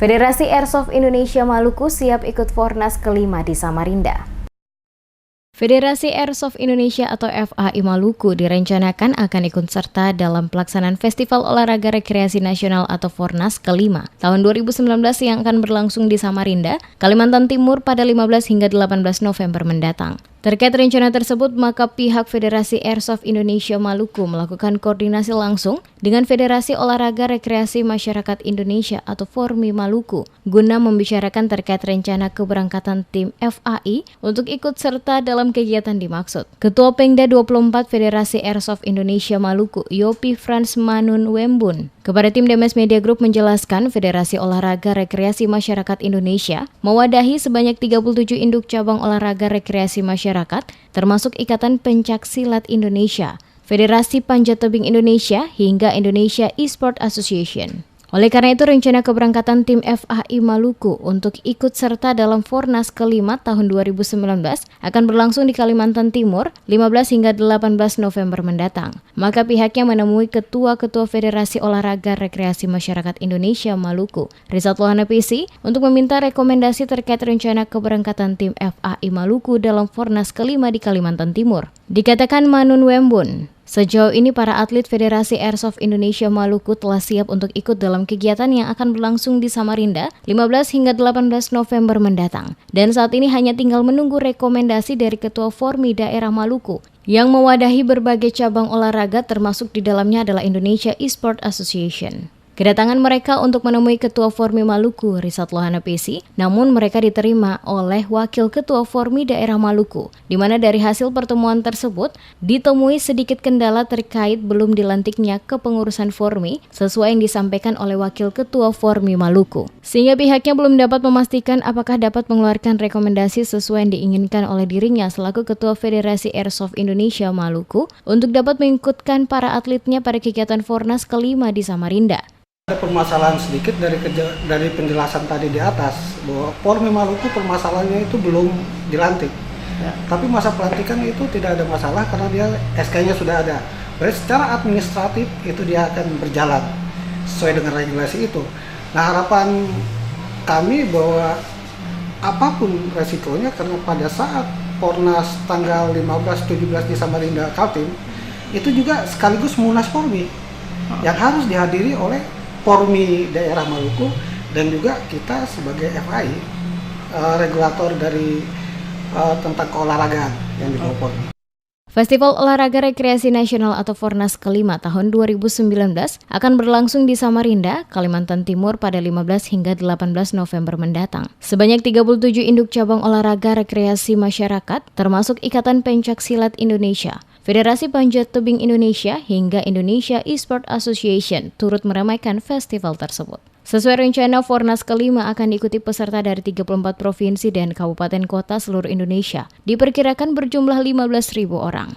Federasi Airsoft Indonesia Maluku siap ikut Fornas kelima di Samarinda. Federasi Airsoft Indonesia atau FAI Maluku direncanakan akan ikut serta dalam pelaksanaan Festival Olahraga Rekreasi Nasional atau Fornas kelima tahun 2019 yang akan berlangsung di Samarinda, Kalimantan Timur pada 15 hingga 18 November mendatang. Terkait rencana tersebut, maka pihak Federasi Airsoft Indonesia Maluku melakukan koordinasi langsung dengan Federasi Olahraga Rekreasi Masyarakat Indonesia atau FORMI Maluku guna membicarakan terkait rencana keberangkatan tim FAI untuk ikut serta dalam kegiatan dimaksud. Ketua Pengda 24 Federasi Airsoft Indonesia Maluku, Yopi Frans Manun Wembun, kepada tim Demes Media Group menjelaskan Federasi Olahraga Rekreasi Masyarakat Indonesia mewadahi sebanyak 37 induk cabang olahraga rekreasi masyarakat, termasuk Ikatan Pencak Silat Indonesia, Federasi Panjat Tebing Indonesia, hingga Indonesia E-Sport Association. Oleh karena itu, rencana keberangkatan tim FAI Maluku untuk ikut serta dalam Fornas kelima tahun 2019 akan berlangsung di Kalimantan Timur 15 hingga 18 November mendatang. Maka pihaknya menemui Ketua-Ketua Federasi Olahraga Rekreasi Masyarakat Indonesia Maluku, Rizat Lohana PC, untuk meminta rekomendasi terkait rencana keberangkatan tim FAI Maluku dalam Fornas kelima di Kalimantan Timur. Dikatakan Manun Wembun, sejauh ini para atlet Federasi Airsoft Indonesia Maluku telah siap untuk ikut dalam kegiatan yang akan berlangsung di Samarinda 15 hingga 18 November mendatang. Dan saat ini hanya tinggal menunggu rekomendasi dari Ketua FORMI daerah Maluku yang mewadahi berbagai cabang olahraga, termasuk di dalamnya adalah Indonesia E-Sport Association. Kedatangan mereka untuk menemui Ketua FORMI Maluku, Rizat Lohana PC, namun mereka diterima oleh Wakil Ketua FORMI daerah Maluku, di mana dari hasil pertemuan tersebut ditemui sedikit kendala terkait belum dilantiknya kepengurusan FORMI sesuai yang disampaikan oleh Wakil Ketua FORMI Maluku. Sehingga pihaknya belum dapat memastikan apakah dapat mengeluarkan rekomendasi sesuai yang diinginkan oleh dirinya selaku Ketua Federasi Airsoft Indonesia Maluku untuk dapat mengikutkan para atletnya pada kegiatan Fornas kelima di Samarinda. Ada permasalahan sedikit dari penjelasan tadi di atas bahwa FORMI Maluku permasalahannya itu belum dilantik. Ya. Tapi masa pelantikan itu tidak ada masalah karena dia SK-nya sudah ada. Berarti secara administratif itu dia akan berjalan sesuai dengan regulasi itu. Nah, harapan kami bahwa apapun resikonya, karena pada saat Fornas tanggal 15-17 di Samarinda Kaltim itu juga sekaligus Munas FORMI yang harus dihadiri oleh FORMI daerah Maluku dan juga kita sebagai FAI, regulator dari tentang keolahragaan yang dibawa FORMI. Festival Olahraga Rekreasi Nasional atau Fornas kelima tahun 2019 akan berlangsung di Samarinda, Kalimantan Timur pada 15 hingga 18 November mendatang. Sebanyak 37 induk cabang olahraga rekreasi masyarakat, termasuk Ikatan Pencak Silat Indonesia, Federasi Panjat Tebing Indonesia, hingga Indonesia E-Sport Association turut meramaikan festival tersebut. Sesuai rencana, Fornas kelima akan diikuti peserta dari 34 provinsi dan kabupaten kota seluruh Indonesia. Diperkirakan berjumlah 15.000 orang.